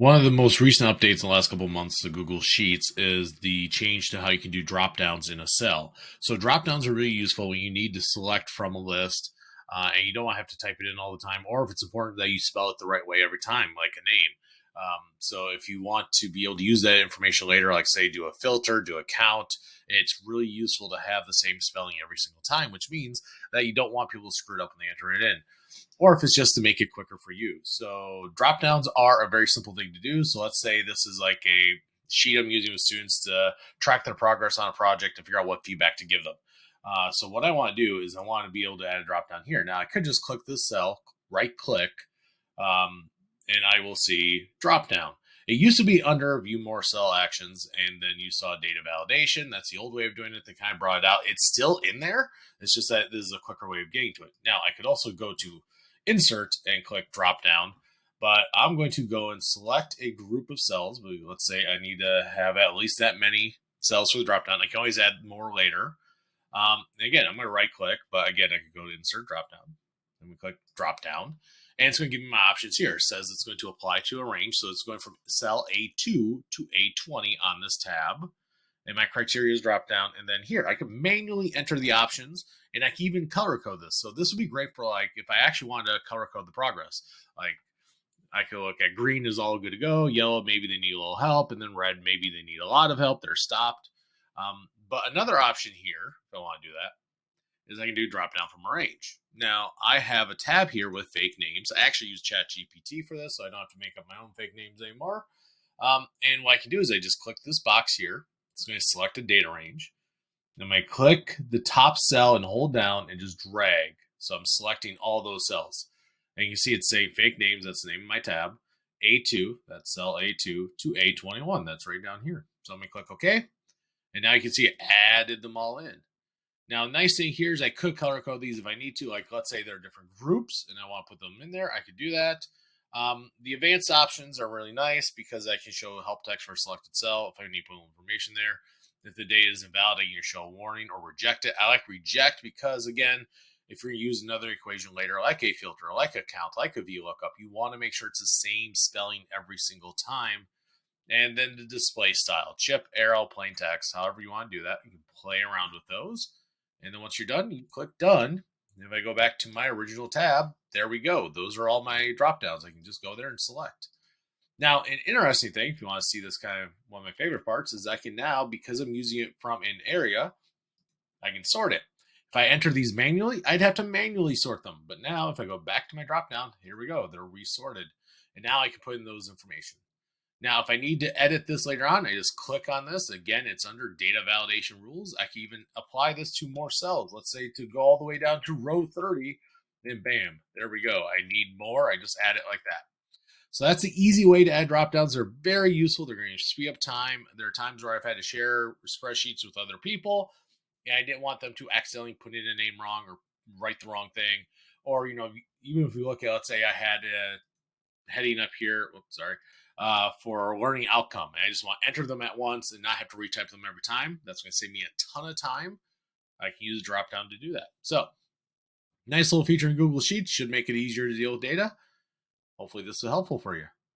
One of the most recent updates in the last couple of months to Google Sheets is the change to how you can do drop downs in a cell. So drop downs are really useful when you need to select from a list and you don't have to type it in all the time, or if it's important that you spell it the right way every time, like a name. So if you want to be able to use that information later, like say do a filter, do a count, it's really useful to have the same spelling every single time, which means that you don't want people to screw it up when they enter it in, or if it's just to make it quicker for you. So drop downs are a very simple thing to do. So let's say this is like a sheet I'm using with students to track their progress on a project and figure out what feedback to give them. So what I want to do is I want to be able to add a drop down here. Now I could just click this cell, right click, and I will see drop down. It used to be under view more cell actions, and then you saw data validation. That's the old way of doing it. They kind of brought it out. It's still in there. It's just that this is a quicker way of getting to it. Now I could also go to insert and click drop down, but I'm going to go and select a group of cells. Let's say I need to have at least that many cells for the drop down. I can always add more later. Again, I'm going to right click, but again, I could go to insert drop down. And we click drop down, and it's going to give me my options here. It says it's going to apply to a range. So it's going from cell A2 to A20 on this tab. And my criteria is drop down. And then here, I can manually enter the options, and I can even color code this. So this would be great for like if I actually wanted to color code the progress. Like I could look at green is all good to go, yellow maybe they need a little help, and then red maybe they need a lot of help. They're stopped. But another option here, if I want to do that, is I can do drop down from a range. Now I have a tab here with fake names. I actually use ChatGPT for this, so I don't have to make up my own fake names anymore. And what I can do is I just click this box here. It's going to select a data range. I'm going to click the top cell and hold down and just drag. So I'm selecting all those cells. And you can see it's saying fake names. That's the name of my tab. A2, that's cell A2 to A21. That's right down here. So I'm going to click OK. And now you can see it added them all in. Now, nice thing here is I could color code these if I need to. Like, let's say there are different groups and I want to put them in there. I could do that. The advanced options are really nice because I can show help text for a selected cell if I need to put information there. If the data is invalid, you can show a warning or reject it. I like reject because, again, if you're going to use another equation later, like a filter, like a count, like a VLOOKUP, you want to make sure it's the same spelling every single time. And then the display style, chip, arrow, plain text, however you want to do that. You can play around with those. And then once you're done, you click done. And if I go back to my original tab, there we go. Those are all my drop downs. I can just go there and select. Now, an interesting thing, if you want to see this kind of one of my favorite parts, is I can now, because I'm using it from an area, I can sort it. If I enter these manually, I'd have to manually sort them. But now if I go back to my drop down, here we go. They're resorted. And now I can put in those information. Now, if I need to edit this later on, I just click on this. Again, it's under data validation rules. I can even apply this to more cells. Let's say to go all the way down to row 30, then bam, there we go. I need more. I just add it like that. So that's the easy way to add drop downs. They're very useful. They're going to speed up time. There are times where I've had to share spreadsheets with other people, and I didn't want them to accidentally put in a name wrong or write the wrong thing. Or, even if we look at, let's say I had a heading up here, for learning outcome. And I just want to enter them at once and not have to retype them every time. That's going to save me a ton of time. I can use Dropdown to do that. So, nice little feature in Google Sheets. Should make it easier to deal with data. Hopefully this is helpful for you.